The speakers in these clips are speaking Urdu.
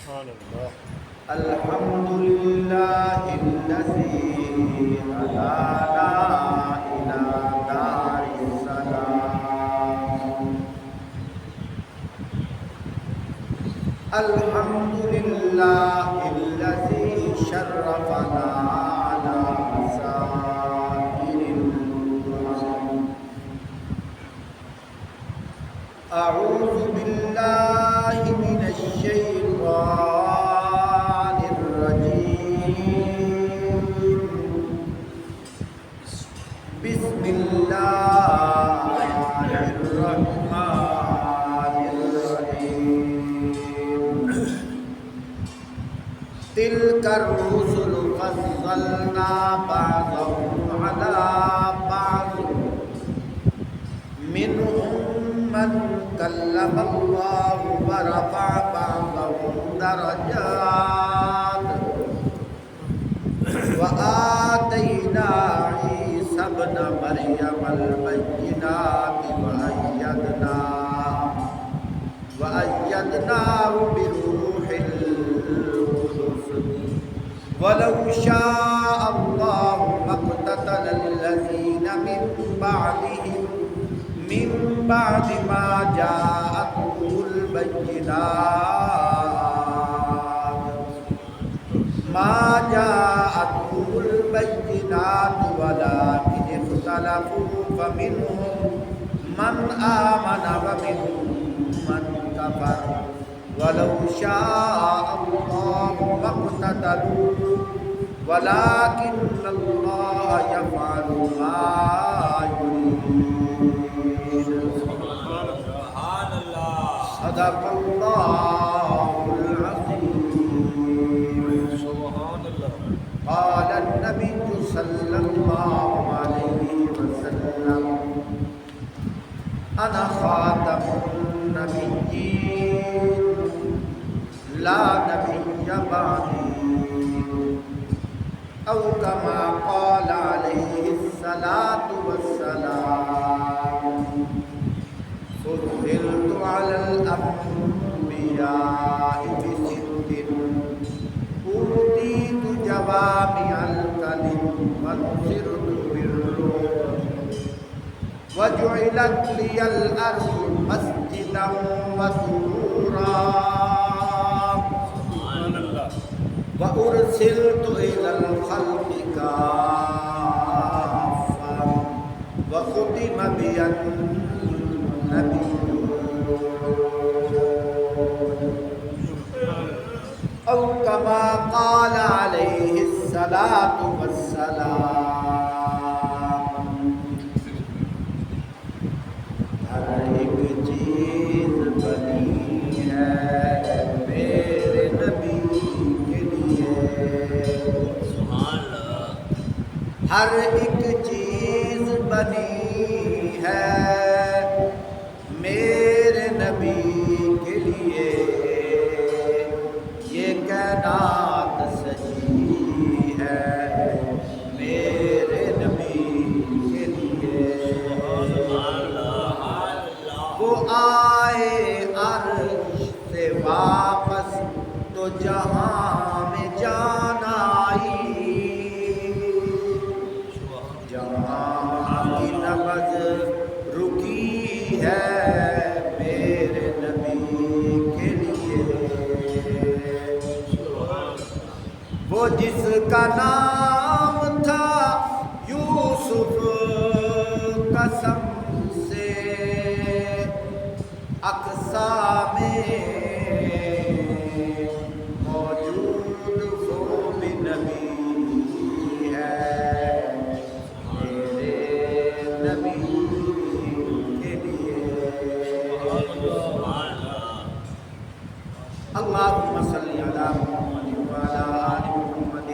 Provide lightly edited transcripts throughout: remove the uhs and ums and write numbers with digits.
سبحان اللہ. الحمد لله الذي هدانا إلى دار السلام. الحمد لله الذي شرفنا على سائر الأمم. أعوذ بالله من الشيطان الرجيم. بسم الله الرحمن الرحيم. تلك الرسل فضلنا بعضهم على بعض منهم من كلم الله ورفع بعضهم درجات وآتينا عيسى ابن مريم البينات وأيدناه بروح القدس ولو شاء الله ما اقتتل الذين من بعدهم من بعد ما جاءتهم البينات ولكن اختلفوا فمنهم من آمن ومنهم من كفر ولو شاء الله ما اقتتلوا ولكن الله يفعل ما يريد. سبحان اللہ. صدق الله العظيم. سبحان اللہ. قال النبي صلى الله عليه وسلم أنا خاتم النبيين لا نبي بعدي أو كما قال عليه الصلاة والسلام. فضلت على الأنبياء بست أوتيت جوامع الكلم ونصرت بالروح وجعلت لي الأرض مسجدا وطهورا وأرسلت إلى الخلق كافة وختم بي النبيون أو كما قال عليه الصلاة والسلام. ہر ایک چیز بنی ہے میرے نبی کے لیے. سبحان اللہ. ہر ایک چیز بنی ہے میرے نبی کے لیے. یہ کائنات سجی ہے میرے نبی کے لیے. وہ آئے عرش سے واپس تو جہاں میں جان آئی. جہاں کی نبض رکی ہے میرے نبی کے لیے. وہ جس کا نام تھا یوسف قسم سے اقصیٰ میں موجود وہ بھی نبی ہے میرے نبی کے لیے. اللهم صل على محمد وعلى آل محمد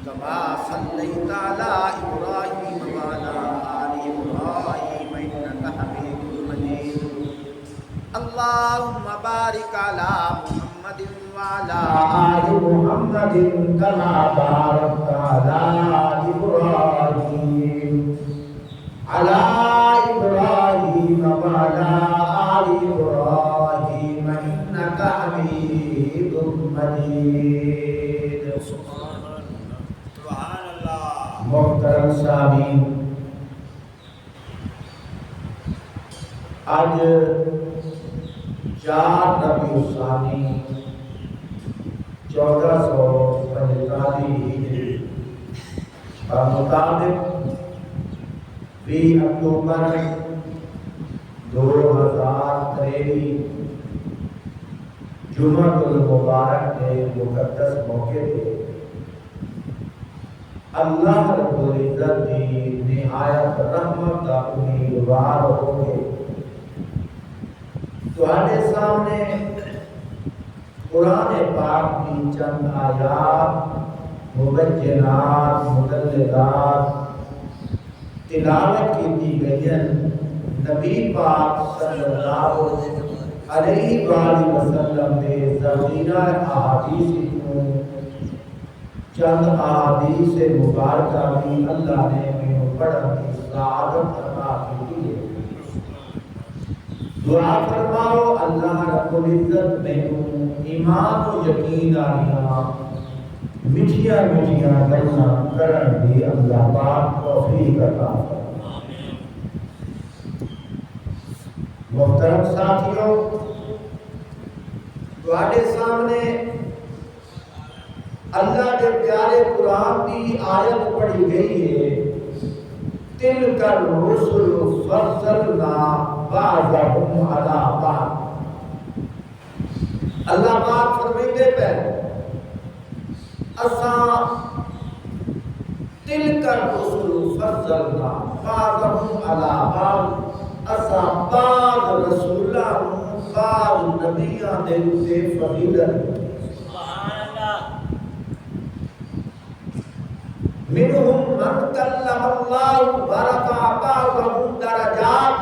كما صليت على إبراهيم وعلى آل إبراهيم إنك حميد مجيد. اللهم بارك على محمد وعلى آل محمد كما باركت على إبراهيم على إبراهيم وعلى آل إبراهيم إنك حميد آج 4 ربیع الثانی 1445 ہجری مطابق 20 اکتوبر 2023 جمعہ المبارک کے مقدس موقع پہ اللہ رب العزت کی نہایت رحمت کا امیدوار ہو کے تمہارے سامنے قرآن پاک کی چند آیات مبینات مدللات تلاوت کی گئی ہیں۔ نبی پاک صلی اللہ علیہ وآلہ وسلم نے زمینہ احادیث کو چند احادیث مبارکہ بھی اللہ نے میں پڑھن کی سعادت عطا کی ہے۔ دعا فرماؤ اللہ رب العزت میں ایمان و یقین آنیا مٹھیاں مٹھیاں گلاں کرن دی اللہ پاک توفیق عطا فرمائے۔ محترم ساتھیوں، تمہارے سامنے اللہ کے پیارے قرآن کی آیت پڑھی گئی ہے، تلک الرسل فضلنا بعضهم علی بعض۔ اللہ پاک فرماتے پہ اساں تلک الرسل فضلنا بعضهم علی بعض، اساں بعض رسولاں بعض نبیاں دے تے فضیلت منهم من کلم اللہ ورفع بعضهم درجات۔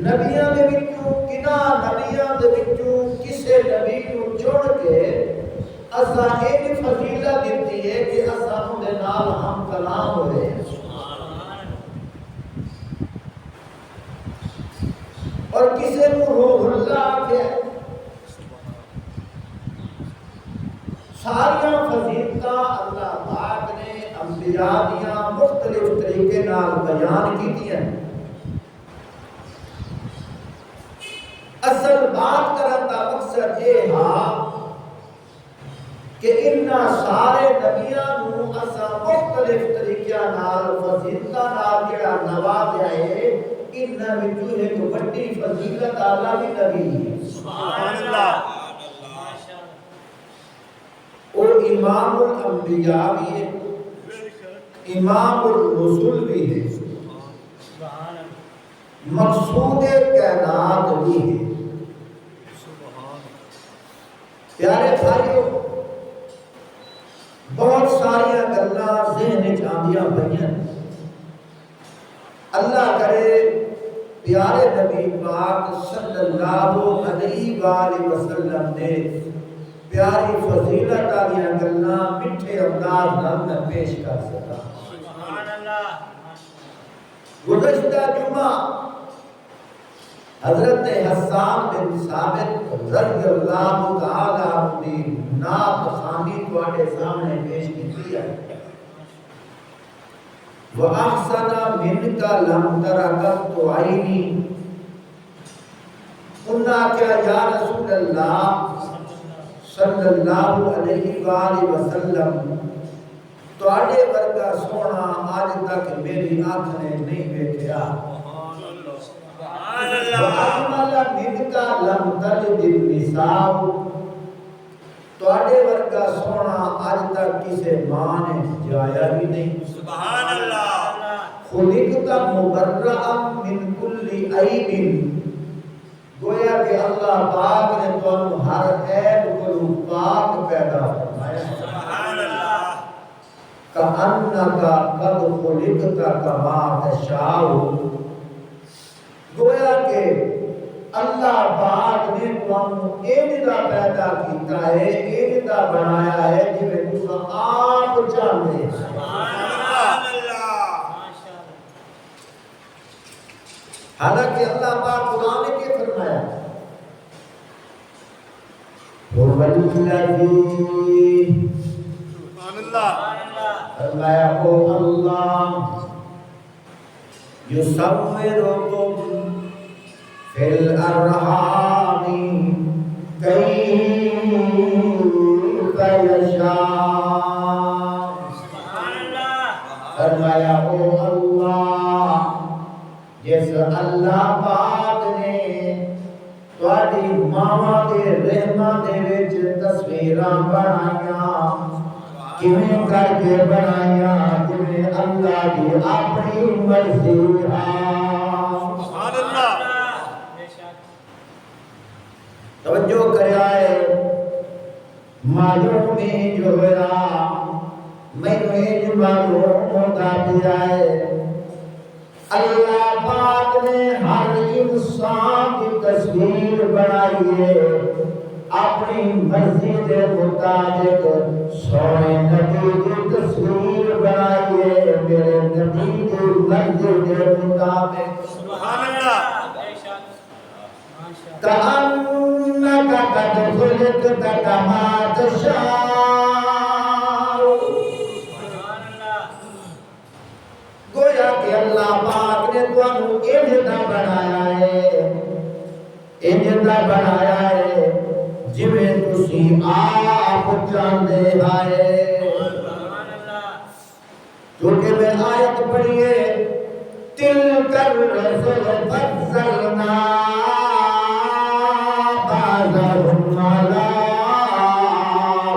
نبیاں دے وچوں کنا نبیاں دے وچوں کسے نبی نوں چن کے اساں ایک فضیلت دتی ہے کہ اساں دے نال ہم کلام ہوئے اور کسے نوں روح اللہ کے ساریاں فضیلتاں اللہ پاک نے انبیاء دیاں مختلف طریقے نال بیان کیتیاں۔ اصل بات کرن دا مقصد یہ ہا کہ انہاں سارے نبیاں نوں اساں مختلف طریقیاں نال فضیلتاں نال جڑا نوازیا ہے، انہاں وچوں ایک بڑی فضیلت اعلیٰ بھی نبی ہے۔ سبحان اللہ۔ اور امام الانبیاء بھی ہے، امام الرسول بھی ہے، مقصود کائنات بھی ہے۔ پیارے بھائیو، بہت ساری گلاں ذہن چ آندیاں پئیاں، اللہ کرے پیارے نبی پاک صلی اللہ علیہ وآلہ وسلم نے پیاری فضیلت والیاں گلاں میٹھے انداز نال پیش کر سکا۔ سبحان اللہ۔ گزشتہ جمعہ حضرت حسان بن ثابت رضی اللہ تعالی عنہ دی نعت خوانی تواڈے سامنے پیش کی ہے۔ وَأَحْسَنَ مِنْكَ لَمْ تَرَكَتْ عَيْنِي، انہاں کیا یا رسول اللہ صلی اللہ علیہ وآلہ وسلم تواڈے ورگا سونا آج تک میری آنکھ نے نہیں دیکھا۔ وَأَجْمَلَ مِنْكَ لَمْ تَلِدِ النِّسَاءُ، تواڈے ورگا سونا آج تک کسے ماں نے جایا بھی نہیں۔ سبحان اللہ۔ خُلِقْتَ مُبَرَّأً مِنْ كُلِّ عَيْبٍ، گویا کہ اللہ پاک نے تمہیں ہر عیب کو پاک پیدا فرمایا۔ سبحان اللہ۔ کَأَنَّكَ قَدْ خُلِقْتَ كَمَا تَشَاءُ، گویا کہ اللہ پاک نے تمہیں ایجدا پیدا کیتا ہے، ایجدا بنایا ہے جویں تساں آپ چاہتے ہیں۔ سبحان اللہ۔ حالانکہ اللہ پاک قرآن نے کیا فرمایا؟ سبحان اللہ۔ فرمایا او اللہ یصورکم فی الارحام کیف یشاء۔ فرمایا او اللہ، جس اللہ پاک نے تواڈی ماواں دے رحماں دے وچ تصویراں بنائیاں، کیویں کر کے بنائیاں؟ جویں اللہ دی اپنی مرضی ہے۔ سبحان اللہ۔ توجہ کریا ہے، معلوم ہی جو ہوا مینوں یہ معلوم ہوتا پیا ہے، اللہ پاک نے ہر انسان کی تصویر بنائی ہے اپنی مرضی کے مطابق۔ سونے نبی کی تصویر بنائی ہے میرے نبی کی مرضی کے مطابق۔ سبحان اللہ۔ کأنک قد خلقت کما تشاء۔ گویا کہ اللہ پاک نے تانوں انج دا بنایا ہے، انج دا بنایا ہے جویں تسی آپ چاہندے آئے۔ کیونکہ میں آیت پڑھی ہے، تلک الرسل فضلنا بعضهم علی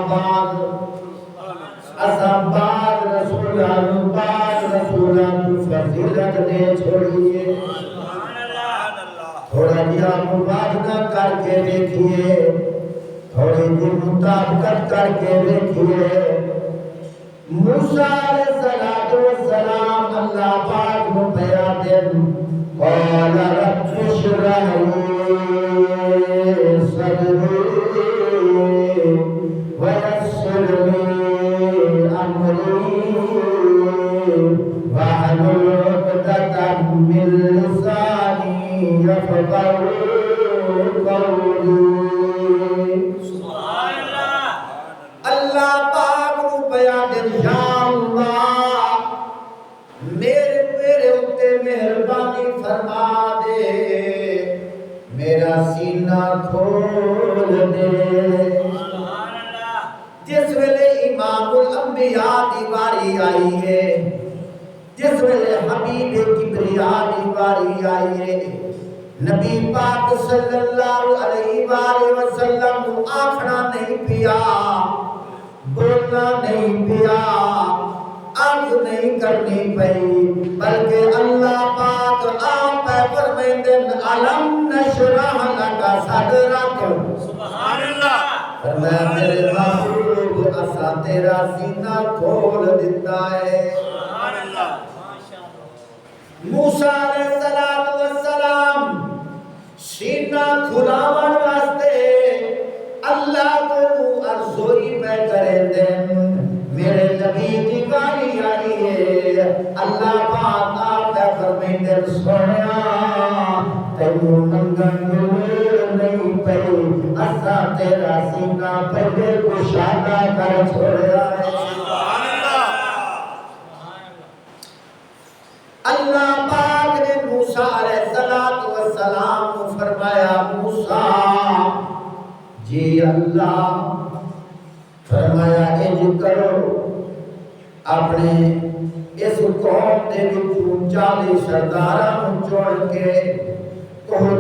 بعض۔ اساں بعض رسولان فضیلت دے چھوڑیے۔ تھوڑا جہا موازنہ کر کے دیکھیے، تھوڑی جی مطابقت کر کے دیکھیے۔ موسیٰ علیہ السلام اللہ پاک کو بیان دیں، قال رب اشرح لي صدری ويسر لي امری واحلل عقدۃ من لسانی یفقهوا قولی۔ سبحان اللہ۔ اللہ پاک کو بیان دے، یا اللہ میرے اتے مہربانی فرما دے، میرا سینہ کھول دے۔ جس ویلے امام الانبیاء دی باری آئی ہے، جس ویلے حبیب کبریا دی باری آئی ہے، نبی پاک صلی اللہ علیہ وآلہ وسلم کو آکھنا نہیں پیا، بولنا نہیں پیا، عرض نہیں کرنی پئی، بلکہ اللہ پاک آپ فرمائندے علم نشرح لک صدرک۔ سبحان اللہ۔ فرمایا میرے محبوب اسا تیرا سینہ کھول دیتا ہے۔ سبحان اللہ۔ موسیٰ علیہ السلام سینہ کھلاون واسطے اللہ کو ارزوئی پہ کریں دیں، میرے نبی کی باری آئی ہے، اللہ پاک آپ فرمائیں دیں سویا تینوں منگن ملے نہیں پئی، اسا تیرا سینہ پہلے کشادہ کر چھوڑیا ہے۔ سبحان اللہ۔ اللہ پاک نے موسیٰ علیہ السلام کو فرمایا، موسیٰ جی اللہ، فرمایا انج کرو، اپنے اس قوم دے وچوں 40 سرداراں نوں چن کے طور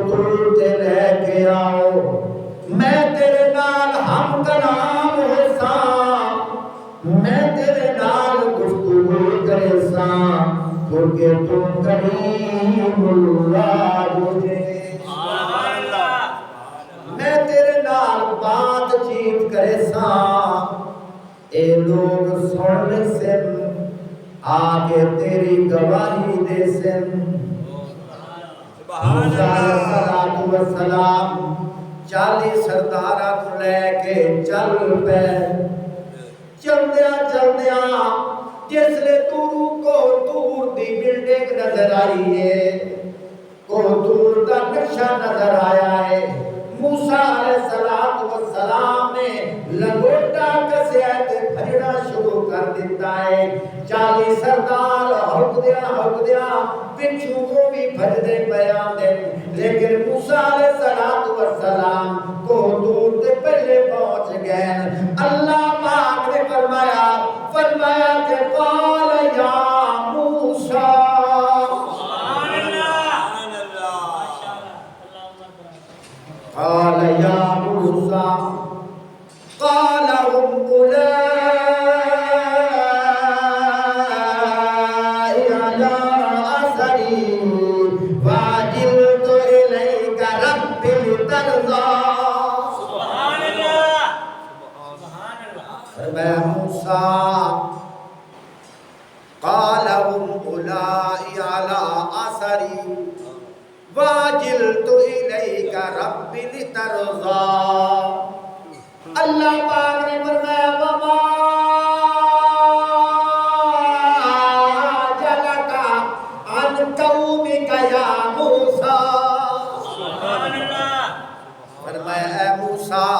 تے لے کے آؤ، میں تیرے نال ہم کلام ہوساں، میں تیرے نال گفتگو کرے ساں، کیونکہ تو کریم اللہ مجھے۔ سبحان اللہ۔ میں تیرے نال بات چیت کرے ساں، اے لوگ سن سن، آگے تیری گواہی دے سن۔ موسیٰ علیہ السلام 40 سرداراں کو لے کے چل پے، چلدیاں جس لے دور دی بلڈنگ نظر آئی ہے، کو دور دا نقشہ نظر آیا ہے۔ موسیٰ علیہ السلام نے لنگوٹا کسیا تے بھجنا شروع کر دیتا ہے 40 سردار ہکدیا پچھوں وہ بھی بھجدے بیان دے لیکن موسیٰ علیہ السلام کو دور سے پہلے پہنچ گئے اللہ پاک نے فرمایا کہ قال یا موسیٰ قال یا موسیٰ قال هم أولئك على أثري وعجلت إليك رب لترضى سبحان اللہ سبحان اللہ فرمایا موسیٰ قال هم أولئك على أثري وعجلت إليك رب لترضى اللہ پاک نے فرمایا وما جلک عن قومک یا موسیٰ سبحان اللہ فرمایا اے موسیٰ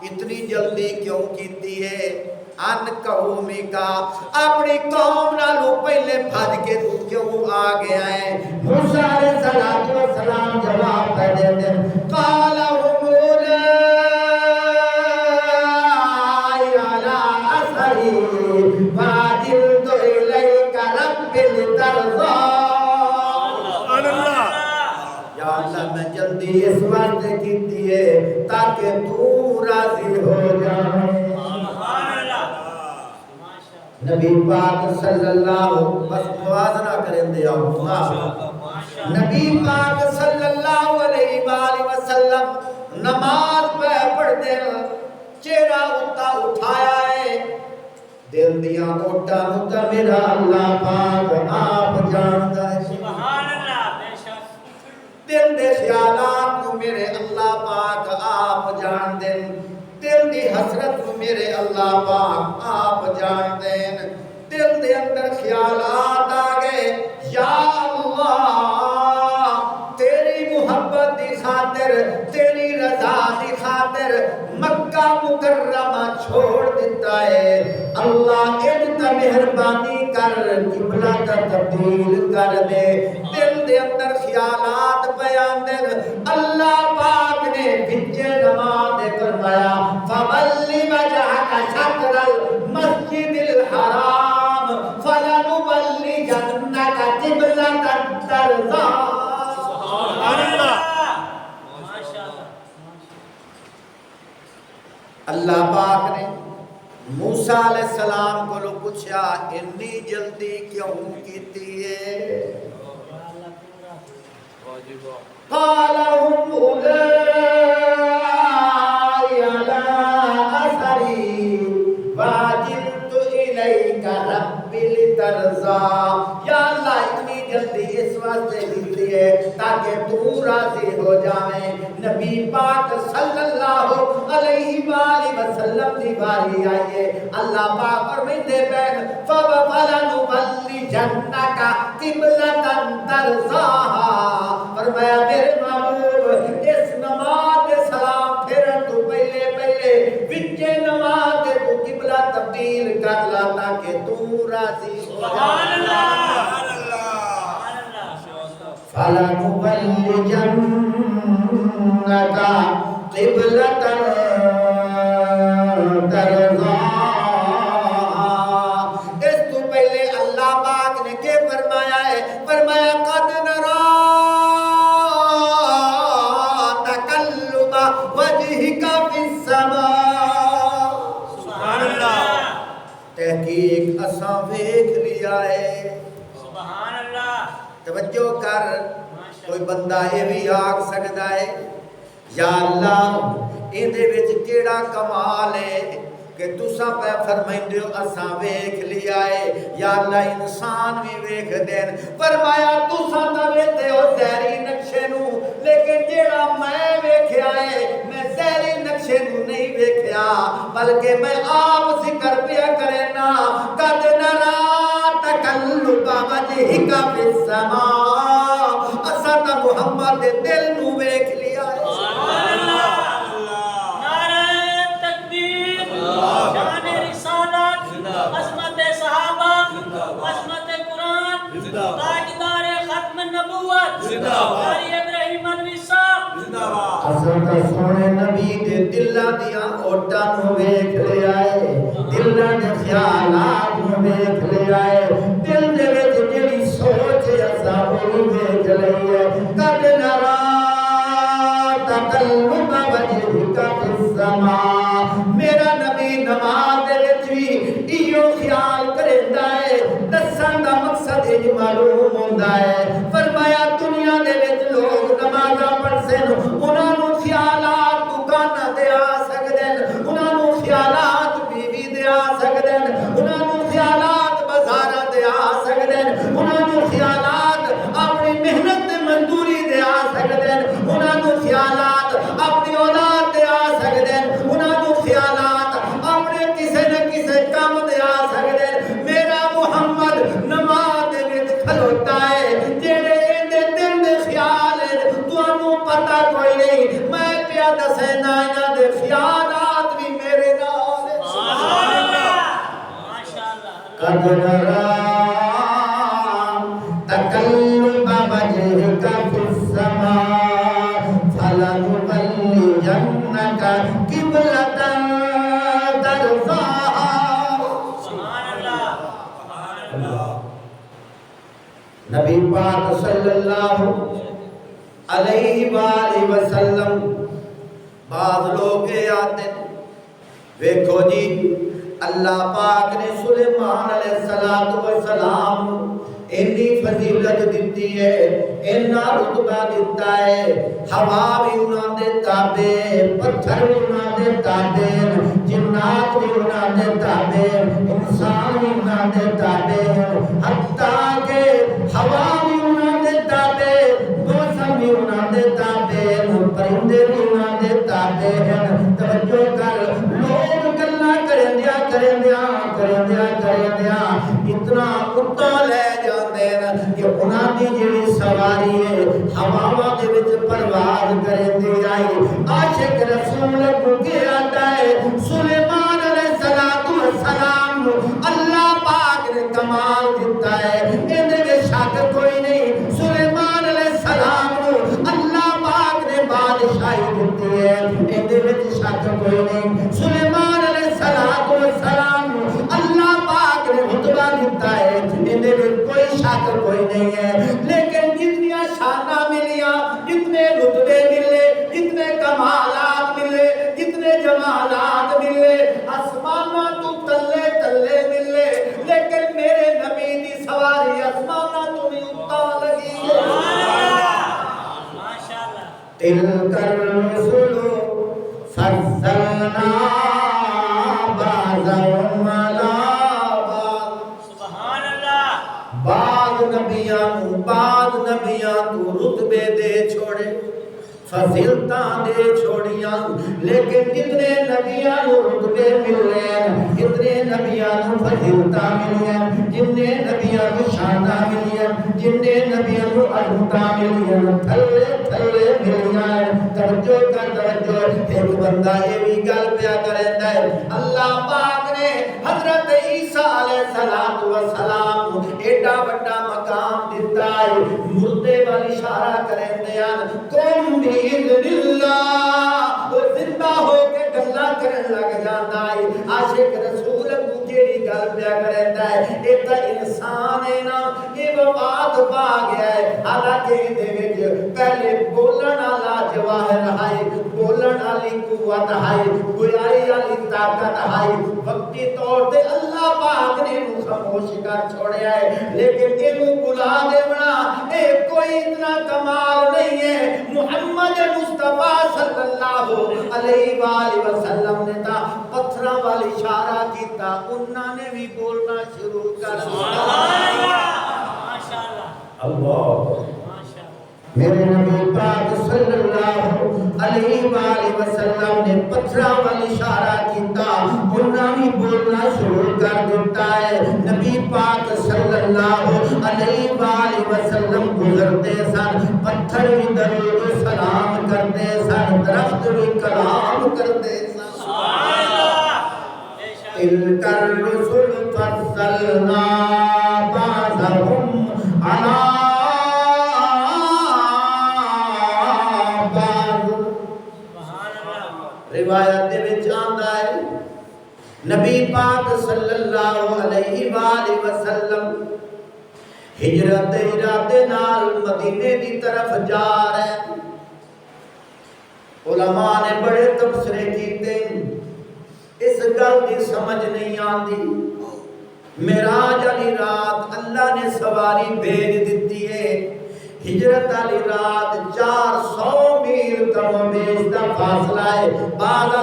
اتنی جلدی کیوں کیتی ہے ان قومک اپنی قوم نالوں پہلے بھج کے تو کیوں آ گیا ہے موسیٰ علیہ السلام جواب دے دیتے قال وعجلت إليك رب لترضى یا اللہ میں جلدی اس وقت کیتی ہے تاکہ تو راضی ہو جائے نبی پاک صلی اللہ بس موازنہ کریں دے نبی پاک صلی اللہ علیہ وآلہ وسلم نماز پہ پڑھ دے چہرہ اٹھایا ہے دل دیا اوٹا نتا میرا اللہ پاک آپ جانتا ہے سبحان اللہ بے شک دل دے خیالات کو میرے اللہ پاک آپ جان دیں دل دی حسرت کو میرے اللہ پاک آپ جان دیں دل دے اندر خیالات آگئے یا اللہ تیری محبت دی خاطر تیری رضا دی خاطر مکہ مکرمہ چھوڑ دیتا ہے اللہ انتا مہربانی کر قبلہ کا تبدیل کر دے دل دے اندر خیالات بیان دے اللہ پاک نے بچے نماز فرمایا فَوَلِّ وَجْهَكَ شَطْرَ الْمَسْجِدِ الْحَرَامِ فَلَنُوَلِّيَنَّكَ قِبْلَةً تَرْضَاهَا اللہ پاک نے موسیٰ علیہ السلام کو لو پوچھا اتنی جلدی کیوں کیتی ہے قال هم أولئك على أثري وعجلت إليك رب لترضى یا اللہ اتنی جلدی اس واسطے کیتی ہے تاکہ تو راضی ہو جائے نبی پاک صلی اللہ علیہ وآلہ وسلم دی باری آئیے اللہ پاک فرمیندے بین فَلَنُوَلِّيَنَّكَ قِبْلَةً تَرْضَاهَا فرمایا میرے محبوب اس نماز دے سلام پھیرن تو پہلے وچے نماز دے تو قبلہ تبدیل کر لا تاکہ تو راضی ہو سبحان اللہ فَلَنُوَلِّيَنَّكَ قِبْلَةً تَرْضَاهَا اس تو پہلے اللہ پاک نے کیا فرمایا ہے فرمایا قَدْ نَرَى تَقَلُّبَ وَجْهِكَ فِي السَّمَاءِ سبحان اللہ تحقیق اساں دیکھ لیا ہے سبحان اللہ توجہ کر کوئی بندہ یہ بھی آگ سکتا ہے یا اللہ اندے وچ کیڑا کمال ہے کہ تساں پہ فرمائندے ہو اساں ویکھ لیا ہے یا اللہ انسان بھی ویکھ دین فرمایا تساں تے ویکھدے ہو ظاہری نقشے نو لیکن جیڑا میں ویکھیا ہے میں ظاہری نقشے نو نہیں ویکھیا بلکہ میں آپ ذکر پیا کرنا قد نرا تقلب وجهك فی السماء اساں تے محمد دے دل نو ویکھ لیا ہے سبحان اللہ نعرہ تکبیر شان رسالت زندہباد قاری ابراہیم انوی صاحب زندہباد اساں تے سونے نبی دے دلاں دیاں اوٹاں نوں ویکھ لے آئے دلاں دے خیالات نوں ویکھ لے آئے دل دے وچ جڑی سوچ اساں او ویکھ لئی ہے قد نرا تقلب وجهك في السماء میرا نبی نماز دے وچ وی ایو خیال کردا ہے دسن دا مقصد یہ معلوم ہوندا ہے فرمایا دنیا دے وچ لوگ نمازاں پڑھسن انہاں نوں خیالات دکاناں تے آ سکدے انہاں نوں خیالات بیوی دے آ سکدے انہاں نوں خیالات بازاراں دے آ سکدے انہاں نوں خیالات اپنی محنت تے مزدوری دے آ سکدے انہاں نوں خیالات اپنی اولاد دے آ سکدے انہاں نوں خیالات اپنے کسے نہ کسے کام دے آ سکدے میرا محمد نماز دے وچ کھلوتا ہے جڑے دے دل دے خیال ہے تانوں پتہ کوئی نہیں میں پیا دسنا انہاں دے خیالات بھی میرے نال سبحان اللہ ماشاءاللہ قد نرى تقلب وجهك في السماء فلنولينك قبلة ترضاها سبحان اللہ نبی پاک صلی اللہ علیہ وآلہ وسلم بعض لوگ آتے ہیں ویکھو جی اللہ پاک نے سلیمان علیہ السلام اتنی فضیلت دیتی ہے اتنا رتبہ دیتا ہے ہوا بھی انہاں دے تابع پتھر بھی انہاں دے تابع جنات بھی انہاں دے تابع انسان بھی انہاں دے تابع حتیٰ کہ ہوا بھی انہاں دے تابع موسم بھی انہاں دے تابع پرندے بھی انہاں دے تابع توجہ کر لوگ گلا کرندیا اتنا اتنا لے جاندے کہ انہاں دی جڑی سواری ہے ہواواں دے وچ پرواز کردی آئی عاشق رسول کو آتا ہے سلیمان علیہ السلام اللہ پاک نے کمال دیتا ہے اندے میں شک کوئی نہیں سلیمان علیہ السلام اللہ پاک نے بادشاہی دیتی ہے اندے میں شک کوئی نہیں سلیمان علیہ السلام اللہ پاک نے رتبہ دیتا ہے اندے میں کوئی شک کوئی نہیں ہے لیکن جتنی شانہ ملیاں جتنے رتبے ملے جتنے کمالات ملے جتنے جمالات ملے آسمانہ تو تلے تلے ملے لیکن میرے نبی دی سواری آسمانہ تو بھی اتا لگی ہے ماشاءاللہ تلک الرسل فضلنا بعضهم على بعض سبحان اللہ بعض نبیاں تو رتبے دے چھوڑے فضیلتاں دے چھوڑیاں لیکن جتنے نبیاں نو رتبے ملے جتنے نبیاں نو فضیلتاں ملیاں جتنے نبیاں نو شاناں ملیاں جتنے نبیاں نو عظمتاں ملیاں تھلے تھلے ملیاں توجہ ایک بندہ یہ بھی گل پیا کریندا ہے اللہ پاک نے حضرت عیسیٰ علیہ السلام ایڈا بڑا مقام دیتا ہے مردے والی اشارہ کریندے ہیں کون بِإِذْنِ اللَّهِ وہ زندہ ہو کے گلا کرن لگ جاتا ہے عاشق رسول کو جیڑی گل پیا کریندا ہے اے تا انسان ہے نا یہ وفات پا گیا ہے حالانکہ دے وچ پہلے بولن والا جواہر ہے بولن والی قوت ہے گویائی والی طاقت ہے وقتی طور تے اللہ پاک نے خاموش کر چھوڑیا ہے لیکن اینو بلا دیونا اے کوئی اتنا کمال نہیں ہے محمد مصطفیٰ صلی اللہ علیہ وآلہ وسلم نے تا پتھراں والی اشارہ کیتا انہاں نے بھی بولنا شروع کر دیا ماشاءاللہ اللہ ماشاءاللہ میرے نبی پاک صلی اللہ علیہ وآلہ وسلم نے پتھراں والی اشارہ کیتا انہاں بھی بولنا شروع کر دیتا ہے نبی پاک صلی اللہ علیہ وآلہ وسلم گزرتے سن پتھر بھی درود و سلام کرتے سن درخت بھی کلام کرتے سن سبحان اللہ بے شک تلک الرسل فضلنا بعضهم على روایت دے وچ آندا ہے نبی پاک صلی اللہ علیہ وآلہ وسلم ہجرت ارادے نال مدینے دی طرف جا رہے ہیں۔ علماء نے بڑے تبصرے کیتے اس گل دی سمجھ نہیں آندی معراج والی رات اللہ نے سواری بھیج دیتی ہے ہجرت والی رات 400 میل کم و بیش دا فاصلہ ہے بعد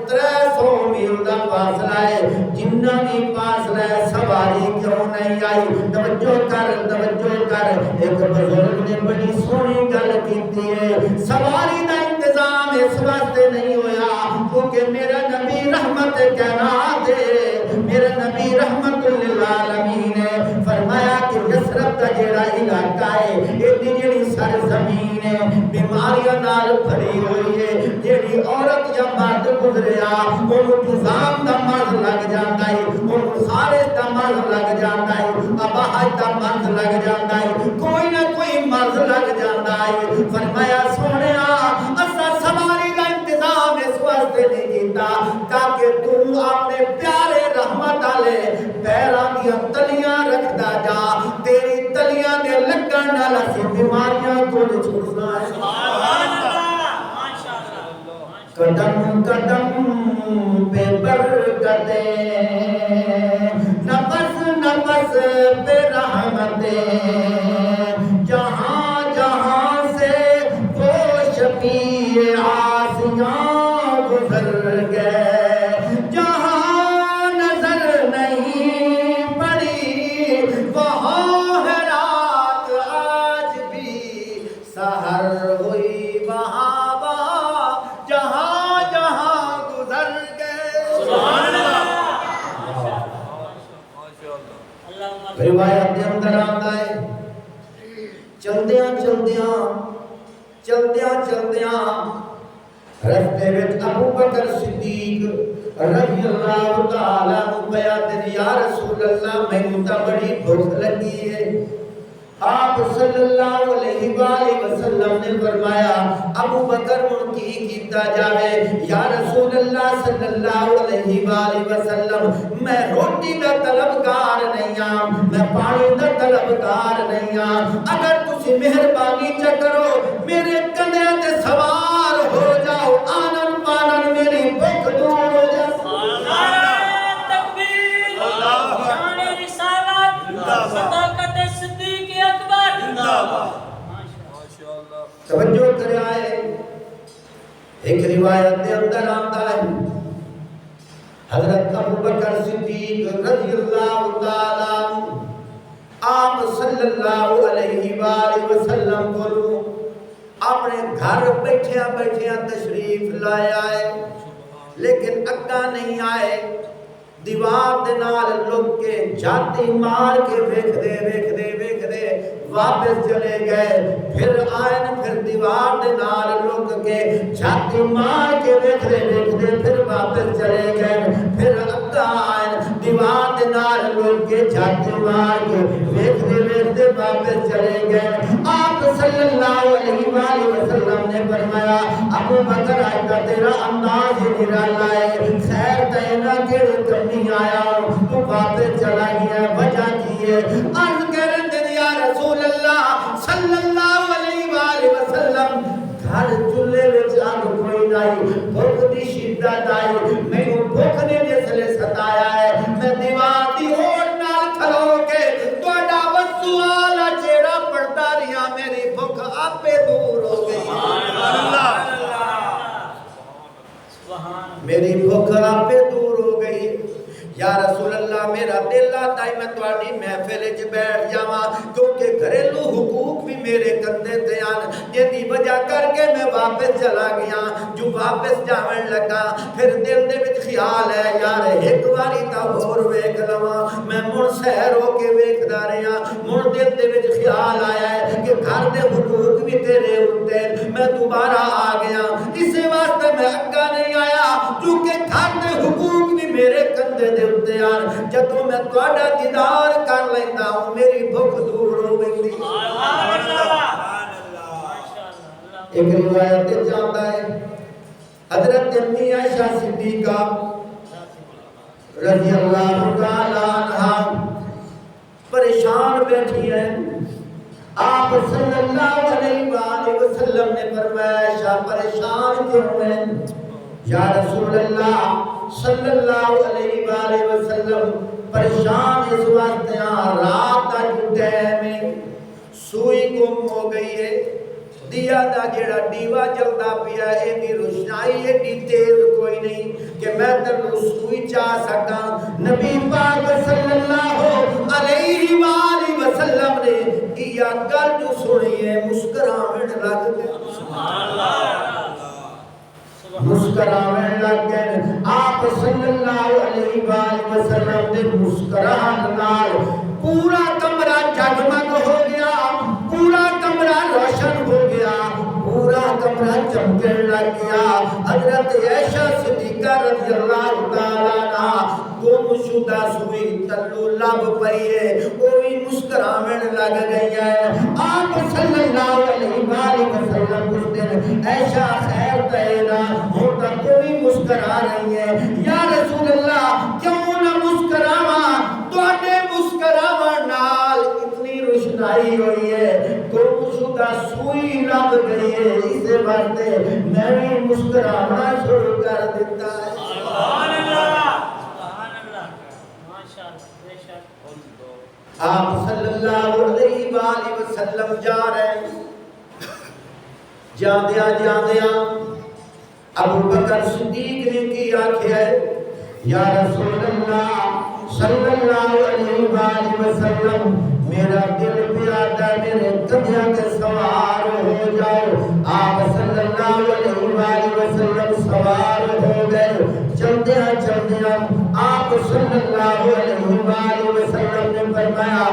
300 میل دا فاصلہ ہے جنہ بھی فاصلہ ہے سواری کیوں نہیں آئی توجہ کر ایک بزرگ نے بڑی سونی گل کیتی ہے سواری دا انتظام اس واسطے نہیں ہویا کیونکہ میرا نبی رحمت کائنات ہے میرا نبی رحمت للعالمین ہے فرمایا کہ یثرب کا جیڑا علاقہ ہے ایڈی جیڑی سرزمین ہے بیماریاں نال بھری ہوئی ہے جیڑی عورت یا مرد گزریا انہوں جزام دا مرض لگ جاتا ہے انہوں خارج دا مرض لگ جاتا ہے اباہج دا مرض لگ جاتا ہے کوئی نہ کوئی مرض لگ جاتا ہے فرمایا سونیا اسا سواری دا انتظام اس واسطے نہیں کیتا تاکہ تم اپنے پیارے رحمت والے پیراں دی تلیاں رکھدا جا تیری تلیاں دے لگن نال اسی بیماریاں تو چھڑنا ہے سبحان اللہ ماشاءاللہ قدم قدم پہ برکتیں نفس نفس پہ رحمتیں جہاں جہاں سے وہ شفیع آسیاں گزر گئے جہاں نظر نہیں پڑی وہاں ہے رات آج بھی سحر ہوئی وہاں وہاں جہاں جہاں گزر گئے سبحان اللہ اللہ روایت کے اندر آتا ہے چلدیاں رستے وچ ابو بکر صدیق رضی اللہ تعالی عنہ بیعت یا رسول اللہ میں تا بڑی بھوک لگی ہے آپ صلی اللہ علیہ وآلہ وسلم نے فرمایا ابو بکر من کی کیتا جاوے یا رسول اللہ صلی اللہ علیہ وآلہ وسلم میں روٹی دا طلبگار نہیں ہاں میں پانی دا طلبگار نہیں ہاں اگر تسی مہربانی چکرو میرے کندھے تے سوار ہو جاؤ آنن پانن میری بھوک دور ہو جائے توجہ کرے آئے ایک روایت کے اندر آتا ہے حضرت ابو بکر صدیق رضی اللہ تعالیٰ عنہ آپ صلی اللہ علیہ وآلہ وسلم کو اپنے گھر بیٹھیاں تشریف لائے آئے لیکن اگا نہیں آئے دیوار دے نال لوگ کے جاتی مار کے ویکھ دے واپس چلے گئے پھر آئے پھر دیوار دے نال لوگ کے جاتی مار کے ویکھ دے پھر واپس چلے گئے پھر اگا آئے دیوار دے نال لوگ کے جاتی مار کے ویکھ دے واپس چلے گئے آپ صلی اللہ علیہ وآلہ وسلم نے فرمایا ابو بکر آج کا تیرا انداز نرالا ہے خیر تینا کے کمی آیا تو واپس چلا گیا وجہ کی ہے عرض کرن دے یا رسول اللہ صلی اللہ علیہ وآلہ وسلم گھر چولے وچ آگ کوئی نہیں بھوک دی شدت آئی میں بھوک نے جسلے ستایا ہے میں دیوار دی ہوڑ نال کھلو کے توڑا وسوالا چیڑا پڑتا رہا میری بھوک آپے دور ہو گئی میری بھوک آپے دور ہو گئی یا رسول اللہ میرا دل آتا ہے میں تواڈی محفل وچ بیٹھ جاواں کیونکہ گھریلو حقوق بھی میرے کندھے تے آن جدی وجہ کر کے میں واپس چلا گیا جو واپس جاون لگا پھر دل دے وچ خیال ہے یار ایک واری تا ہور ویکھ لواں میں مڑ سحر ہو کے ویکھدا رہیا مڑ دل دے وچ خیال آیا ہے کہ گھر دے حقوق بھی تیرے اوتے میں دوبارہ آ گیا اس واسطے میں اگا نہیں آیا کیونکہ گھر دے حقوق بھی میرے کندھے دے جدوں میں تواڈا دیدار کر لیندا ہوں میری بھوک دور ہو گئی ایک روایت جاتا ہے حضرت امی عائشہ صدیقہ رضی اللہ تعالی عنہا پریشان بیٹھی ہیں. آپ صلی اللہ علیہ وآلہ وسلم نے فرمایا عائشہ پریشان کیوں ہیں؟ یا رسول اللہ صلی اللہ علیہ وآلہ وسلم پریشان اس وقت رات کا جو ٹائم ہے سوئی گم ہو گئی ہے دیا دا جڑا دیوا جلدا پیا ہے دی روشنائی ایڈی تیز کوئی نہیں کہ میں تینوں سوئی چاہ سکاں. نبی پاک صلی اللہ علیہ وآلہ وسلم نے یہ گل جو سنی ہے مسکراون لگ گئے. سبحان اللہ مسکراون لگ گئے. آپ صلی اللہ علیہ وآلہ وسلم نے مسکراہٹ نال پورا کمرہ جگمگ ہو گیا, پورا کمرہ روشن ہو گیا, پورا کمرہ چمکنے لگ گیا. حضرت عائشہ صدیقہ رضی اللہ تعالیٰ عنہا گم شدہ سوئی تلو لب پئی ہے وہ بھی مسکراون لگ گئی ہے. آپ صلی اللہ علیہ وآلہ وسلم اس دن عائشہ خیر تیرا ہوں تک کوئی مسکرا رہی ہے. یا رسول اللہ کیوں نہ مسکراواں تواڈے مسکراون نال اتنی روشنائی ہوئی ہے گم شدہ سوئی لگ گئی ہے اس واسطے میں بھی مسکرانا شروع کر دیتا ہے. سبحان اللہ سبحان اللہ ماشاءاللہ بے شک. آپ صلی اللہ علیہ وآلہ وسلم جا رہے ہیں. جاندیاں ابو بکر صدیق نے کی آکھیا ہے یا رسول اللہ صلی اللہ علیہ وآلہ وسلم میرا دل پیادا میرے کندھیاں کے سوار ہو جاؤ. آپ صلی اللہ علیہ وآلہ وسلم سوار ہو گئے. چلدیاں آپ صلی اللہ علیہ وآلہ وسلم نے فرمایا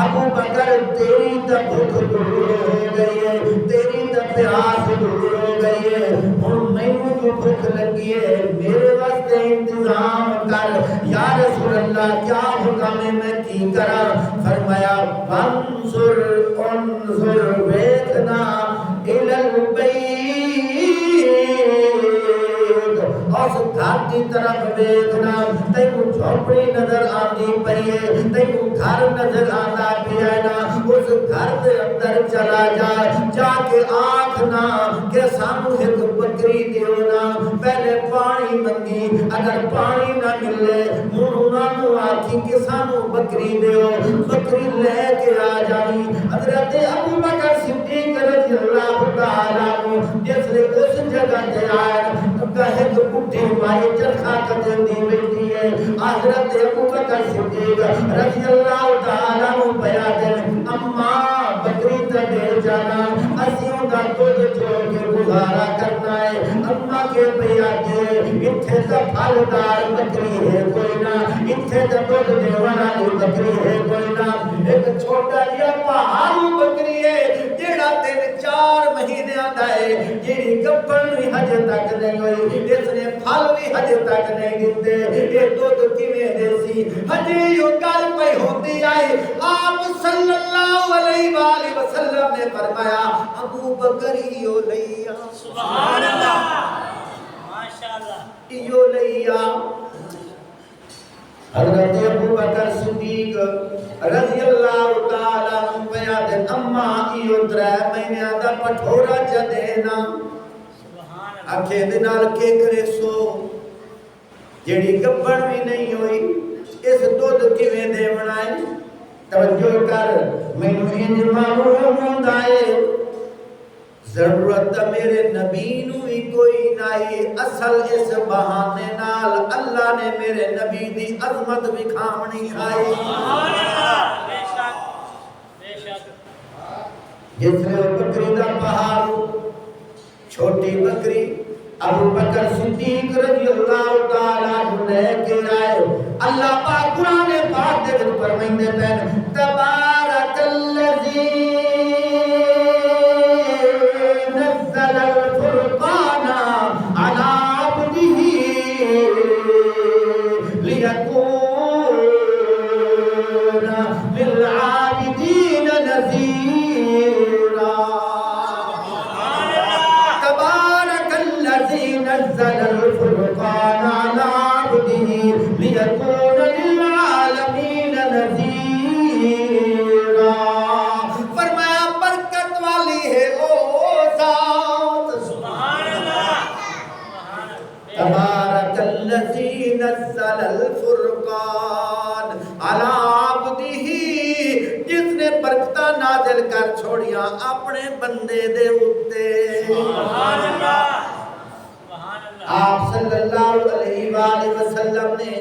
ابو بکر تیری تو بھوک دور ہو گئی ہے, تیری تو پیاس دور ہو گئی ہے, ہن مینوں جو بھوک لگی ہے میرے واسطے انتظام کر. یا رسول اللہ کیا حکم ہے میں کی کراں؟ فرمایا انظر ویکھنا الی البیت اس گھر کی طرف ویکھنا تینوں جھوپڑی نظر آندی پئی ہے تینوں گھر نظر آندا پیا ہے نا اس گھر دے اندر چلا جا کے آکھنا کہ سانوں ایک بکری دیو نا. پہلے پانی منگی اگر پانی نہ ملے انہاں نوں آکھی کہ سانوں بکری دیو, بکری لے کے آ جانی. حضرت ابو بکر صدیق رضی اللہ تعالیٰ عنہ جس نے اس جگہ تے آیا کہے تو بڈھی مائی چرخا کدے دی بیٹھی ہے. حضرت ابو بکر صدیق رضی اللہ تعالیٰ عنہ بیان دے اماں بکری تے دے جانا اسیوں دا دودھ چھوڑ کے گزارا کرنا ہے. اماں کے پیا کے اتھے تے پھلدار بکری ہے کوئی نہ, اتھے تے دودھ دیون والی بکری ہے کوئی نہ. ایک چھوٹا جہا پہاڑی بکری ہے جیڑا 3-4 مہینیاں دا ہے جیڑی گبن بھی ہجے تک نہیں ہوئی, اس نے پھل بھی ہجے تک نہیں دتے. یہ دودھ کیویں دیسی ہجے یو گل پئی ہوندی آئی. آپ صلی اللہ علیہ وآلہ وسلم نے فرمایا ابو بکر یو لیا. سبحان اللہ ماشاءاللہ یو لیا. حضرت ابو بکر صدیق رضی اللہ تعالیٰ عنہ بیان اماں ایو 3 مہینے دا پٹھورا چ دینا. آکھے دے نال کے کرے سو جیڑی گبن بھی نہیں ہوئی اس دودھ کیویں دیونا ہے. توجہ کر مینوں انج معلوم ہوندا ہے ضرورت میرے نبی نو ہی کوئی نہیں. اصل اس بہانے نال اللہ نے میرے نبی دی عظمت وکھاونی آئی. سبحان اللہ بے شک بے شک. جس نے بکری دا پہاڑ چھوٹی بکری ابو بکر صدیق رضی اللہ تعالیٰ عنہ لے کے آئے. اللہ پاک قرآن پاک دے وچ فرمائندے پئے تبارک الذی نزل الفرقان علی عبدہ لیکون للعابدین نذیرا. تبارک الذی نزل نزل الفرقان علی عبدہ، جس نے برکتاں نازل کر چھوڑیاں اپنے بندے دے اتے۔ سبحان اللہ، سبحان اللہ۔ آپ صلی اللہ علیہ وآلہ وسلم نے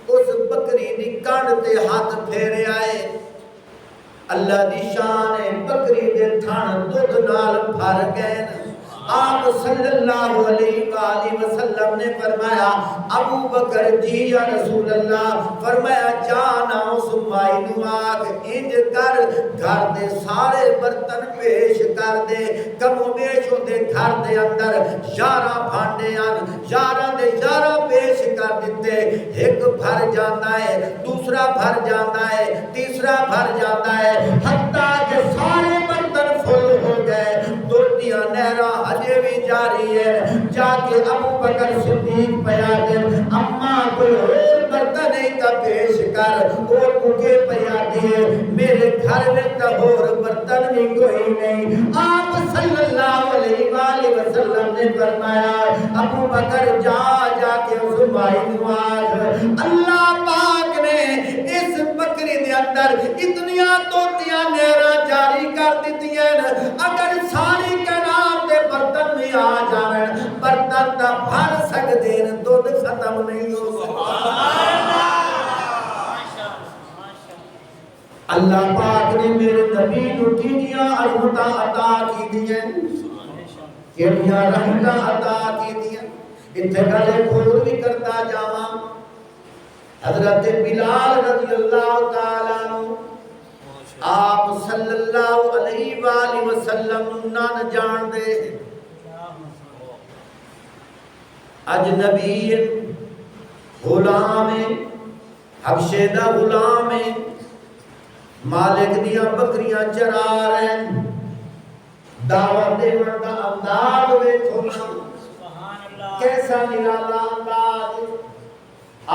اس بکری دی کان تے ہاتھ پھیرے آئے، اللہ دی شان ہے، بکری دے تھن دودھ نال بھر گئے۔ آپ صلی اللہ علیہ وآلہ وسلم نے فرمایا ابو بکر جی یا رسول اللہ، فرمایا جانا اس مائی نو آگ انج کر گھر دے سارے برتن پیش کر دے، کم و بیش دے گھر دے اندر 11 بھانڈے آن، 11 دے 11 پیش کر دیتے، ایک بھر جاتا ہے، دوسرا بھر جاتا ہے، تیسرا بھر جاتا ہے، حتیٰ کہ سارے برتن فل ہو گئے۔ دوٹیاں نہرہ ہجے بھی جاری ہے، جا کے ابو بکر صدیق پیا دے، اماں کوئی اور برتن نہیں تا پیش کر، اور مکے پیا دیے، میرے گھر میں تا اور برتن بھی کوئی نہیں۔ آپ صلی اللہ علیہ وآلہ وسلم نے فرمایا ابو بکر جا کے اس مائی نواز، اللہ پاک نے اس بکری دے اندر اتنیاں توتیاں نیرہ جاری کر دیتی ہیں، اگر ساری کائنات دے برتن بھی آ جانے برتن تا بھر سکتے ہیں، دودھ ختم نہیں ہو سکتا۔ اللہ پاک نے میرے نبی کو کیڑیاں رحمتاں عطا کی دیئے، کیڑیاں رحمتاں عطا کی دیئے۔ اتھے گلے کھول بھی کرتا جاواں، حضرت بلال رضی اللہ تعالیٰ عنہ آپ صلی اللہ علیہ وآلہ وسلم نہ جان دے، اجنبی غلام حبشے دا غلام مالک دیاں بکریاں چرا رہے، دعوت دیوان دا انداز ویکھو کیسا نرالا انداز۔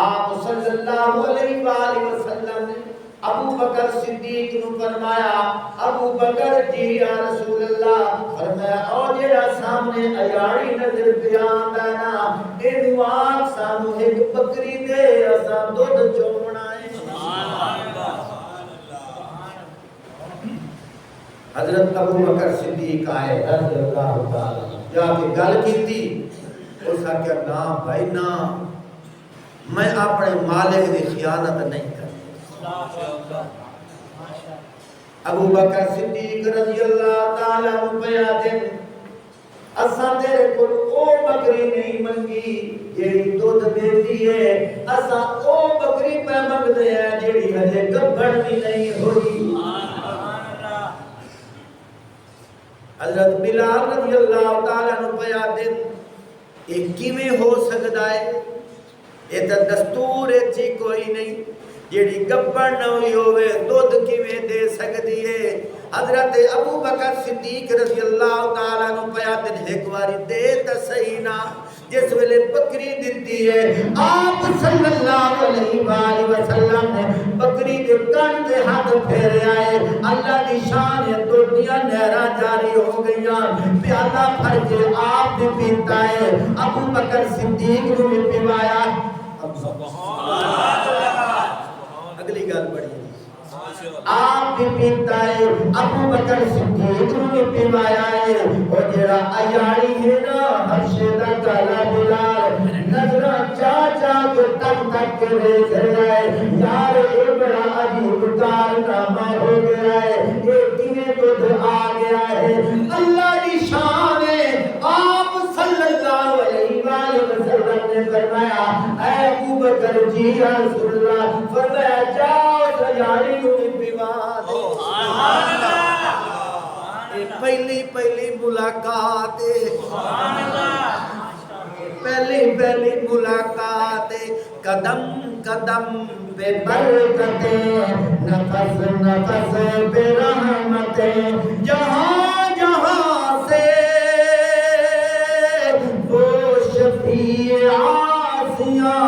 آپ صلی اللہ علیہ وآلہ وسلم نے ابو بکر صدیق نو فرمایا ابو بکر جی یا رسول اللہ، فرمایا اور جیڑا سامنے ایاڑی نظر بیان دینا اینو آگ سانو ایک بکری دے اساں دودھ چومنا ہے۔ حضرت ابو بکر صدیق آئے رضی اللہ تعالی جا کے گل کی تھی، اس کا کیا نام بھائی نام، میں اپنے مالک دی خیانت نہیں کرتا۔ ابو بکر صدیق رضی اللہ تعالیٰ عنہ بیان اساں تیرے کو او بکری نہیں منگی جیڑی دودھ دیتی ہے، اساں او بکری پہ منگ دے ہیں جیڑی ہجے گبھڑ بھی نہیں ہوئی۔ حضرت بلال رضی اللہ تعالیٰ عنہ بیان ایک کیویں ہو سکتا ہے، یہ تو دستور چی کوئی نہیں، جیڑی گبھڑ نہ ہوئی ہوئے دودھ کیویں دے سکتی ہے۔ حضرت ابو بکر صدیق رضی اللہ تعالیٰ عنہ بیان ایک واری دے تا صحیح نہ، جس ویلے بکری دیتی ہے آپ صلی اللہ علیہ وآلہ وسلم نے بکری کے کان دے ہاتھ پھیرے آئے، اللہ دی شان ہے، دوٹیاں نہرہ جاری ہو گئیاں، پیالہ بھر کے آپ بھی پیتا ہے، ابو بکر صدیق نے بھی پیوایا۔ اگلی گل بڑی آپ بھی پیتا ہے، ابو بکر صدیق نے پیوایا ہے، اور جڑا ایاڑی ہے نا حبشے دا کالا بلال نظرہ چاچا کے تک کے دیکھ رہا ہے، یار اے بڑا عجیب کارنامہ ہو گیا ہے، یہ کیویں دودھ آ گیا ہے۔ اللہ کی شان ہے، آپ صلی اللہ علیہ وآلہ وسلم نے فرمایا اے ابو بکر جی یا رسول اللہ، فرمایا جاؤ سیاری کو بھی پیوا دو۔ پہلی ملاقات پہلی ملاقات قدم قدم پہ برکتیں، نفس نفس پہ رحمتیں، جہاں جہاں سے وہ شفیع عاصیاں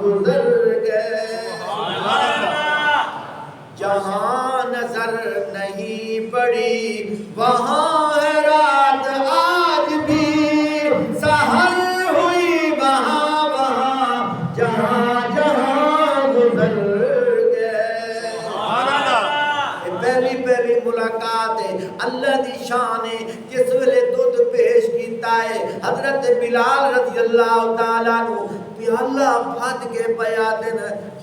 گزر گئے، جہاں نظر نہیں پڑی وہاں ہے رات آج بھی، سحر ہوئی وہاں دی شان ہے جس ویلے دودھ پیش کیتا ہے حضرت بلال رضی اللہ تعالیٰ نو پیالہ پھٹ کے پیا دن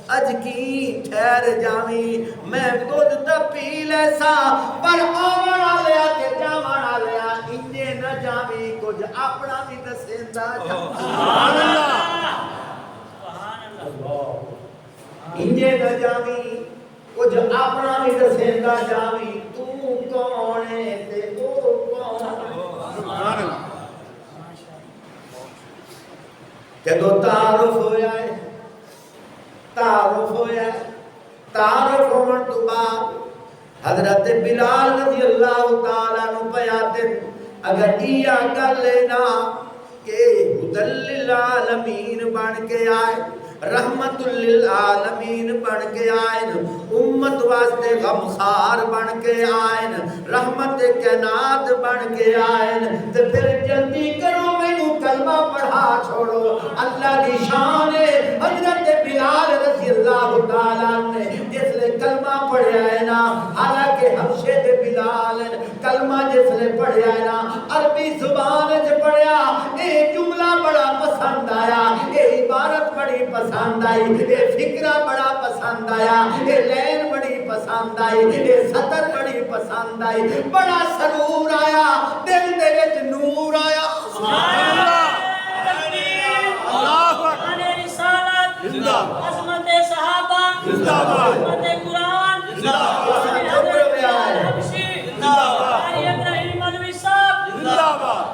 اج کی ٹھہر جاویں میں دودھ تے پی لے سا پر آون والیا تے جاون والیا انجے نہ جاویں کچھ اپنا بھی دسیندا سبحان اللہ انجے نہ جاویں کچھ اپنا بھی دسیندا جاویں تو کون ہے تے او کون سبحان اللہ جدو تعارف ہویا ہے تعارف ہونے تو بعد حضرت بلال رضی اللہ تعالیٰ نو پیاتے اگر دیا کر لینا کہ ہدی للعالمین بن کے آئے رحمت للعالمین بن کے آئین امت واسطے غمخار بن کے آئین رحمت کائنات بن کے آئین تے پھر جلدی کرو مینوں کلمہ پڑھا چھوڑو اللہ دی شان ہے حضرت بلال رضی اللہ تعالیٰ نے جس نے کلمہ پڑھیا ہے نا حالانکہ حبشے دے بلال کلمہ جس نے پڑھیا ہے نا عربی زبان وچ پڑھیا اے جملہ بڑا پسند آیا اے عبارت بڑی پسند آئی اے فکرہ بڑا پسند آیا اے لین بڑی پسند آئی اے سطر بڑی پسند آئی بڑا سرور آیا دل دے وچ نور آیا سبحان اللہ اللہ اکبر رسالت زندہ عظمت صحابہ زندہ باد عظمت قرآن زندہ باد ابراہیم علوی صاحب زندہ باد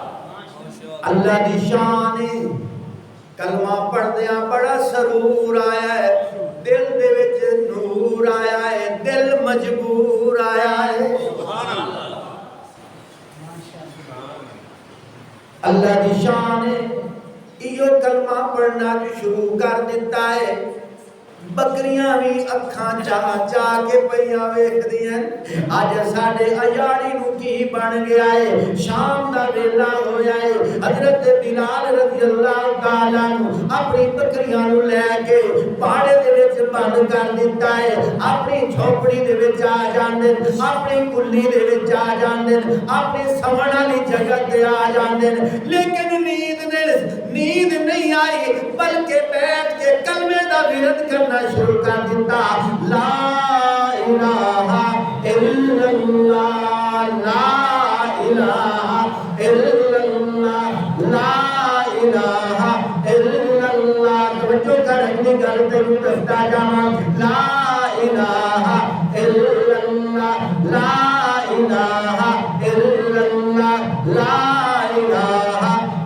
اللہ دی شان ہے کلمہ پڑھ دیا بڑا سرور آیا ہے دل دے وچ نور آیا ہے دل مجبور آیا ہے سبحان اللہ اللہ دی شان ہے ایو کلمہ پڑھنا جو شروع کر دیتا ہے بکریاں بھی اکھاں چاہ چاہ کے پہیاں ویکھ دیاں آج ساڑے ایاڑی نو کی بن گیا ہے شام دا ویلا ہویا ہے حضرت بلال رضی اللہ تعالیٰ نو اپنی بکریاں نو لے کے پاڑے دے وچ بند کر دیتا ہے اپنی جھوپڑی دے وچ آ جاندے اپنی کلی دے وچ آ جاندے اپنی سمن والی جگہ تے آ جاندے لیکن نیند نہیں آئی بلکہ بیٹھ کے کلمے دا ورد کرنا شروع کر دیتا لا الہ الا اللہ لا الہ الا اللہ لا الہ الا اللہ توجہ کر اپنی گل تے دستا جاواں لا الہ الا اللہ لا الہ الا اللہ لا الہ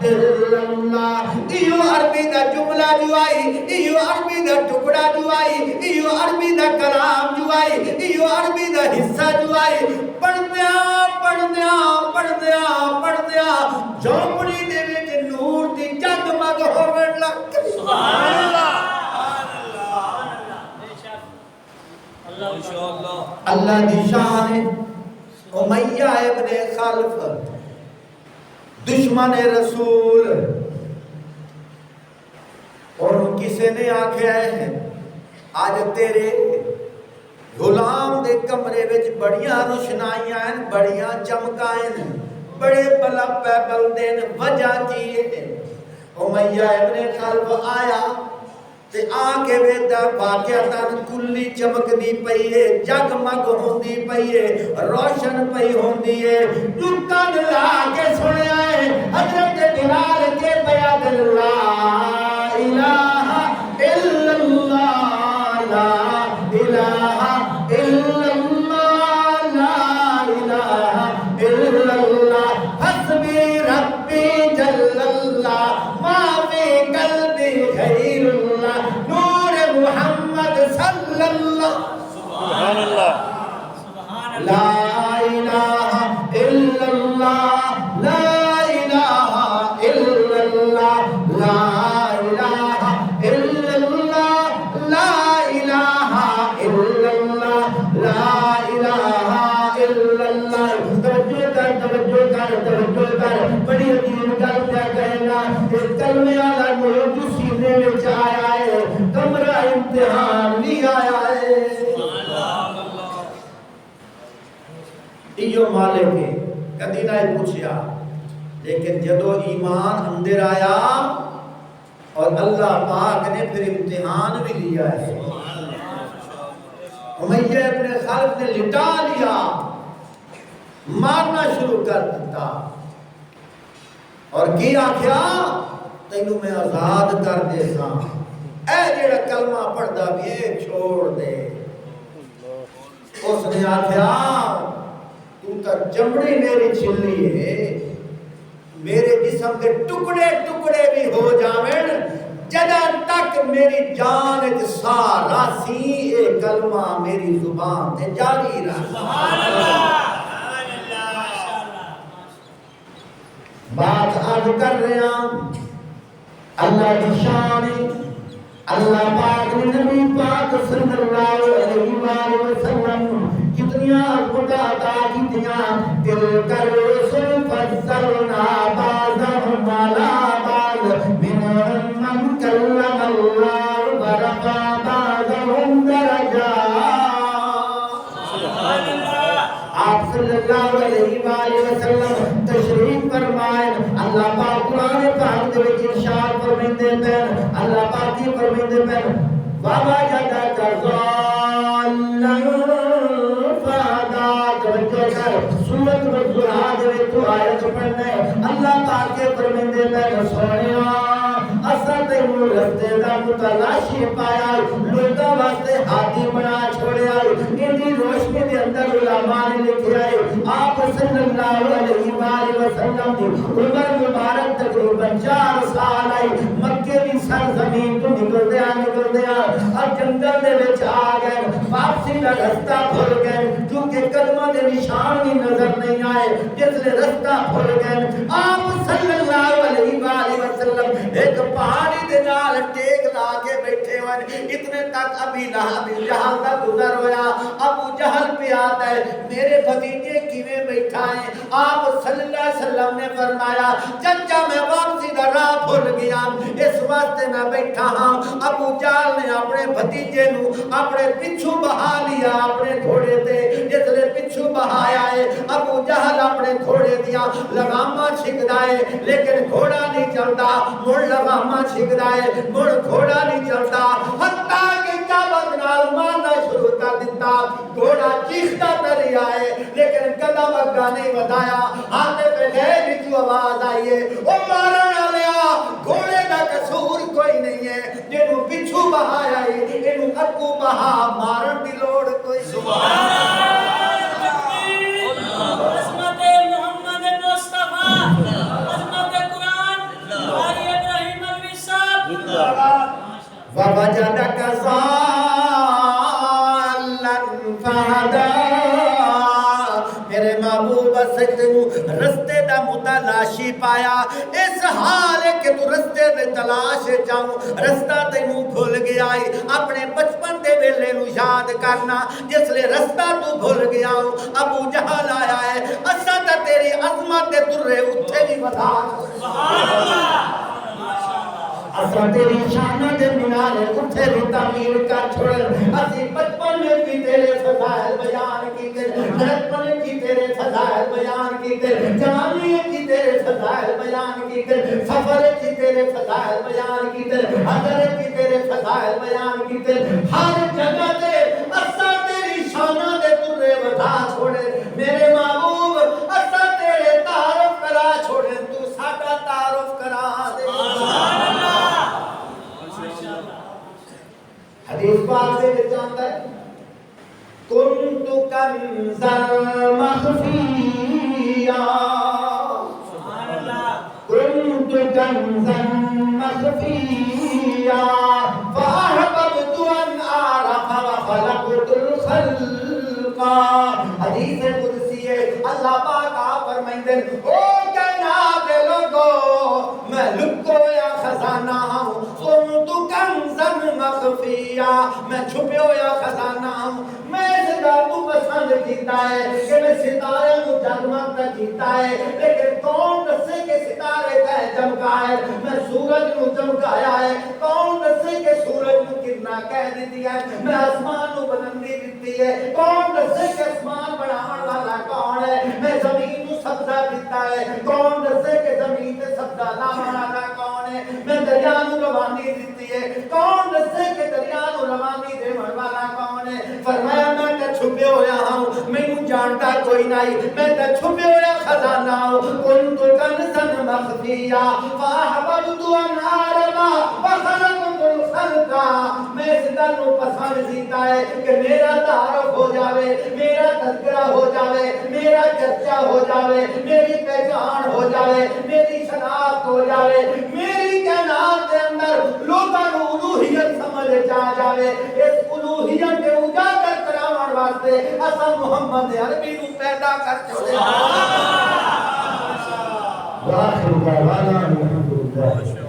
الا اللہ ایو عربی دا جملہ جو آئی ایو عربی دا ٹکڑا جو آئی ایو عربی دا کلام جو آئی ایو عربی دا حصہ جو آئی پڑھ دیا جھوپڑی دے وچ نور دی جگمگ ہوون لگ سبحان اللہ اللہ دی شان ہے امیہ ابن خلف دشمن رسول اور کسی نے آکھیا ہے آج تیرے غلام دے کمرے وچ بڑیاں روشنائیاں ہیں بڑیاں چمکائیں بڑے بلب پہ بلدے وجہ کی ہے امیہ ابن خلف آیا تے آکے ویدہ واقعتاً کلی چمک دی پئی ہے جگمگ ہوندی پئی ہے روشن پئی ہوندی ہے دکان لا کے سنیا ہے حضرت بلال کے بیاد لا الہ الا اللہ لا الہ الا اللہ لا الہ الا اللہ حسبی ربی جل اللہ ما فی قلبی غیر اللہ نور محمد صلی اللہ سبحان اللہ لا الہ الا اللہ لا الہ الا اللہ لا الہ الا اللہ لا الہ الا اللہ لا الہ الا اللہ توجہ کر بڑی عظیم گل کیا کہنا اس کلمے والا نور جو سینے وچ آیا ہے کمرہ امتحان نہیں آیا ہے ایو مالک ہے کدی نہ پوچھیا، لیکن جدو ایمان اندر آیا اور اللہ پاک نے پھر امتحان بھی لیا ہے، امیہ ابن خلف نے لٹا لیا، مارنا شروع کر دیتا اور کیا کیا تینوں میں آزاد کر دے سا، اے جڑا کلمہ پڑھدا بھی ہے چھوڑ دے۔ اس نے آکھیا تو تا چمڑی میری چھلی ہے، میرے جسم کے ٹکڑے ٹکڑے بھی ہو جاویں، جدہ تک میری جان اچ ساہ راسی اے کلمہ میری زبان تے جاری رہا۔ سبحان اللہ، بات عرض کر رہے ہیں اللہ کی شان، اللہ پاک نے نبی پاک صلی اللہ علیہ وآلہ وسلم کتنی عظمت عطا کیتیاں، دل کر رسول فضلنا بعضهم على بعض منهم من کلم اللہ ورفع بعضهم درجات۔ سبحان اللہ، آپ صلی اللہ علیہ وآلہ وسلم تشریف فرمائے، اللہ پاک قرآن پاک دے وچ ارشاد فرمیندے پن، اللہ پاک کی فرمیندے پن وَوَجَدَكَ ضَالًّا فَهَدَىٰ۔ توجہ کر، سورۃ الضحیٰ دے وچ تو آیت پڑھنا ہے، اللہ پاک کے فرمیندے پن سونیا اساں تینوں رستے دا متلاشی پایا، لوکاں واسطے ہادی بنا چھوڑیا، انہی روشنی دے اندر علماء نے لکھیا ہے آپ صلی اللہ علیہ وآلہ وسلم دی عمر مبارک تقریباً 4 سال آئی، مکے دی سرزمین تو نکل دیا اور جنگل دے وچ آ گئے، واپسی دا رستہ بھول گئے کیونکہ قدموں دے نشان بھی نظر نہیں آئے، جس لئے رستہ بھول گئے۔ آپ صلی اللہ علیہ وآلہ وسلم ایک پہاڑی دے نال ٹیک لا کے بیٹھے ہوئے، اتنے تک ابھی جہل کا گزر ہویا، ابو جہل پہ آتا ہے میرے بھتیجے کیویں بیٹھا ہے، آپ صلی اللہ علیہ وسلم نے فرمایا چچا میں واپسی دا راہ بھول گیا اس واسطے میں بیٹھا ہاں۔ ابو جہل نے اپنے بھتیجے نو اپنے پچھو بہا لیا اپنے گھوڑے تے، جس لئے پچھو بہایا ہے ابو جہل اپنے گھوڑے دیا لگامہ چھکدا ہے لیکن گھوڑا نہیں چلتا، مڑ لگامہ چھکدا ہے مڑ گھوڑا نہیں چلتا، حتیٰ کہ کعبۃ نال مارنا شروع کر دیتا، گھوڑا چیختا تری آئے لیکن قدم اگا نہیں بدایا، ہاتھے پہ گئے بچو آواز آئیے او مارنا لیا گھوڑے دا قصور کوئی نہیں ہے، جنہوں پچھو بہایا ہے انہوں اگو بہا مارن دی لوڑ کوئی سبحان اللہ، عظمت محمد مصطفیٰ، عظمت قرآن، قاری ابراہیم الوی صاحب، وَوَجَدَكَ ضَالًّا فَهَدَىٰ۔ میرے محبوب سجدنو رستے دا متلاشی پایا، اس حال ہے کہ تو رستے دے تلاش جاؤں، رستہ تینوں بھول گیا ہے، اپنے بچپن دے ویلے نو یاد کرنا جس لئے رستہ تو بھول گیا ہوں۔ ابو جہل آیا ہے اساں تے تیری عظمت دے ترے اتھے بھی بتا، سبحان اللہ، اساں تیری شانہ دے مینارے اتھے بھی تعمیر کر چھوڑے، اسی بچپن میں بھی تیرے فضائل بیان کیتے، بچپن کی تیرے فضائل بیان کیتے، جوانی کی تیرے فضائل بیان کیتے، سفر کی تیرے فضائل بیان کیتے، حضرت کی تیرے فضائل بیان کیتے، ہر جگہ تے اساں تیری شانہ دے ترے بتا چھوڑے، میرے محبوب اساں تیرے تعارف کرا چھوڑے، تو ساڈا تعارف کرا دے۔ حدیث پاک سے جانتا ہے کنت کنزا مخفیا، کنت کنزا مخفیا فاحببت ان اعرف وخلقت الخلق۔ حدیث قدسی ہے، اللہ پاک آپ فرمائیں او کائنات کے لوگوں میں لکو یا خزانہ ہوں، کنت کنزا مخفیا میں چھپے ہویا خزانہ ہوں، میں اس بات کو پسند کیتا ہے کہ میں ستارے کو جگمگ کیتا ہے، لیکن کون دسے کہ ستارے کا چمکا ہے، میں سورج کو چمکایا ہے، کون دسے کہ سورج کو کتنا کہہ دیتی ہے، میں آسمان کو بلندی دیتی ہے، کون دسے کہ آسمان بناون والا کون ہے، میں زمین کو سبزہ دیتا ہے کون دسے کہ زمین تے سبزہ لاون والا کون ہے میں دریا نو روانی دیتی ہے کون دسے کہ دریا نو روانی دیون والا کون ہے فرمایا میں تے چھپے ہویا ہوں مینوں جانتا کوئی نہیں میں تے چھپے ہویا خزانہ ہوں کنت کنزا مخفیا فاحببت ان اعرف فخلقت الخلق میں اس گل نو پسند کیتا ہے کہ میرا تعارف ہو جاوے میرا تذکرہ ہو جاوے میرا چرچا ہو جاوے میری پہچان ہو جاوے میری شناخت ہو جاوے میری کائنات کے اندر لوگاں نو الوہیت سمجھ آ جاوے اس الوہیت کے اجاگر کراون واسطے اساں محمد عربی نو پیدا کر چھوڑے واخر دعوانا الحمدللہ